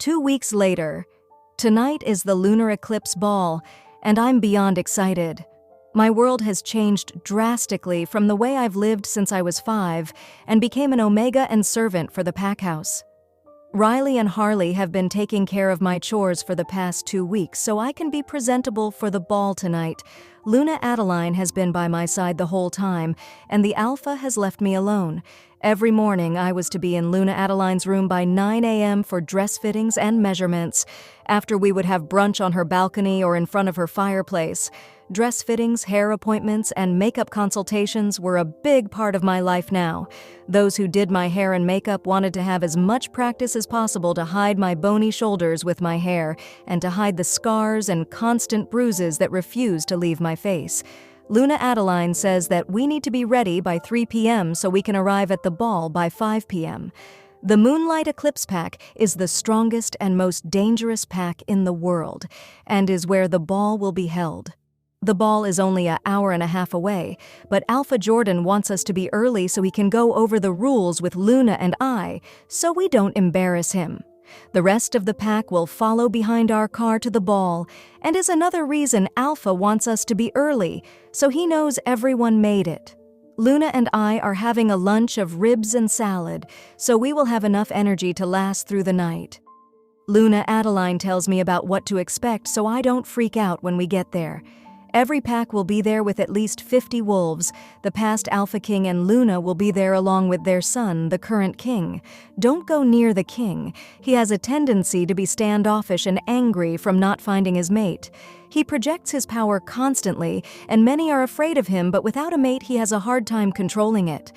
2 weeks later. Tonight is the lunar eclipse ball, and I'm beyond excited. My world has changed drastically from the way I've lived since I was 5 and became an omega and servant for the pack house. Riley and Harley have been taking care of my chores for the past 2 weeks so I can be presentable for the ball tonight. Luna Adeline has been by my side the whole time, and the alpha has left me alone. Every morning I was to be in Luna Adeline's room by 9 a.m. for dress fittings and measurements. After we would have brunch on her balcony or in front of her fireplace. Dress fittings, hair appointments, and makeup consultations were a big part of my life now. Those who did my hair and makeup wanted to have as much practice as possible to hide my bony shoulders with my hair and to hide the scars and constant bruises that refused to leave my face. Luna Adeline says that we need to be ready by 3 p.m. so we can arrive at the ball by 5 p.m. The Moonlight Eclipse Pack is the strongest and most dangerous pack in the world and is where the ball will be held. The ball is only an hour and a half away, but Alpha Jordan wants us to be early so he can go over the rules with Luna and I, so we don't embarrass him. The rest of the pack will follow behind our car to the ball, and is another reason Alpha wants us to be early, so he knows everyone made it. Luna and I are having a lunch of ribs and salad, so we will have enough energy to last through the night. Luna Adeline tells me about what to expect so I don't freak out when we get there. Every pack will be there with at least 50 wolves. The past Alpha King and Luna will be there along with their son, the current king. Don't go near the king. He has a tendency to be standoffish and angry from not finding his mate. He projects his power constantly, and many are afraid of him, but without a mate he has a hard time controlling it.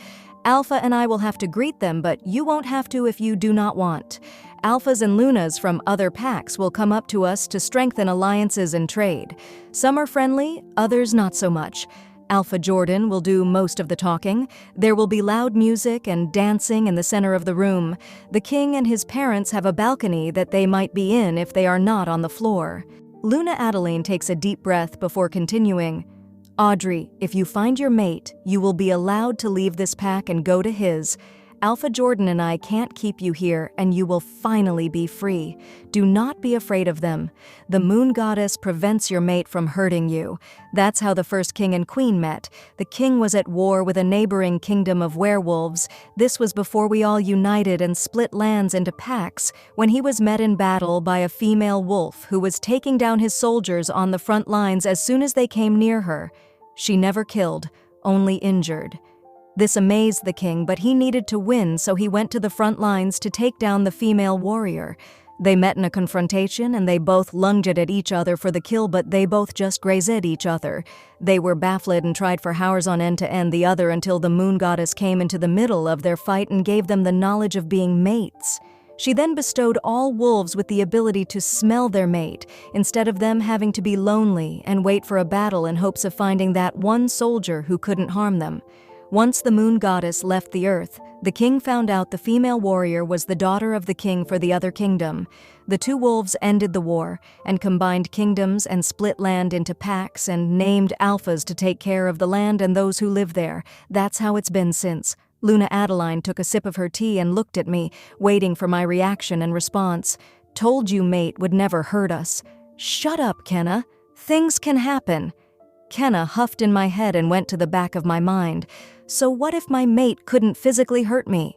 Alpha and I will have to greet them, but you won't have to if you do not want. Alphas and Lunas from other packs will come up to us to strengthen alliances and trade. Some are friendly, others not so much. Alpha Jordan will do most of the talking. There will be loud music and dancing in the center of the room. The king and his parents have a balcony that they might be in if they are not on the floor. Luna Adeline takes a deep breath before continuing. Audrey, if you find your mate, you will be allowed to leave this pack and go to his. Alpha Jordan and I can't keep you here, and you will finally be free. Do not be afraid of them. The moon goddess prevents your mate from hurting you. That's how the first king and queen met. The king was at war with a neighboring kingdom of werewolves. This was before we all united and split lands into packs, when he was met in battle by a female wolf who was taking down his soldiers on the front lines as soon as they came near her. She never killed, only injured. This amazed the king, but he needed to win, so he went to the front lines to take down the female warrior. They met in a confrontation, and they both lunged at each other for the kill, but they both just grazed each other. They were baffled and tried for hours on end to end the other until the moon goddess came into the middle of their fight and gave them the knowledge of being mates. She then bestowed all wolves with the ability to smell their mate, instead of them having to be lonely and wait for a battle in hopes of finding that one soldier who couldn't harm them. Once the moon goddess left the earth, the king found out the female warrior was the daughter of the king for the other kingdom. The two wolves ended the war and combined kingdoms and split land into packs and named alphas to take care of the land and those who live there. That's how it's been since. Luna Adeline took a sip of her tea and looked at me, waiting for my reaction and response. Told you mate would never hurt us. Shut up, Kenna. Things can happen. Kenna huffed in my head and went to the back of my mind. So what if my mate couldn't physically hurt me?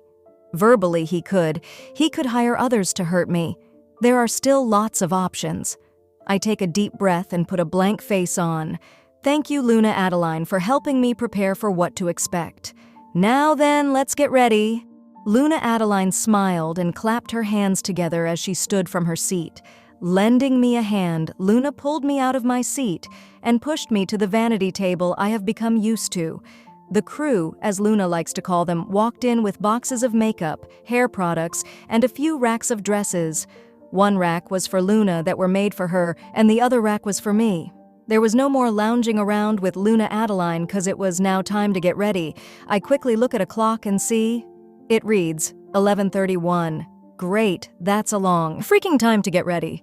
Verbally he could. He could hire others to hurt me. There are still lots of options. I take a deep breath and put a blank face on. Thank you, Luna Adeline, for helping me prepare for what to expect. Now then, let's get ready. Luna Adeline smiled and clapped her hands together as she stood from her seat. Lending me a hand, Luna pulled me out of my seat and pushed me to the vanity table I have become used to. The crew, as Luna likes to call them, walked in with boxes of makeup, hair products, and a few racks of dresses. One rack was for Luna that were made for her, and the other rack was for me. There was no more lounging around with Luna Adeline because it was now time to get ready. I quickly look at a clock and see. It reads 11:31. Great, that's a long freaking time to get ready.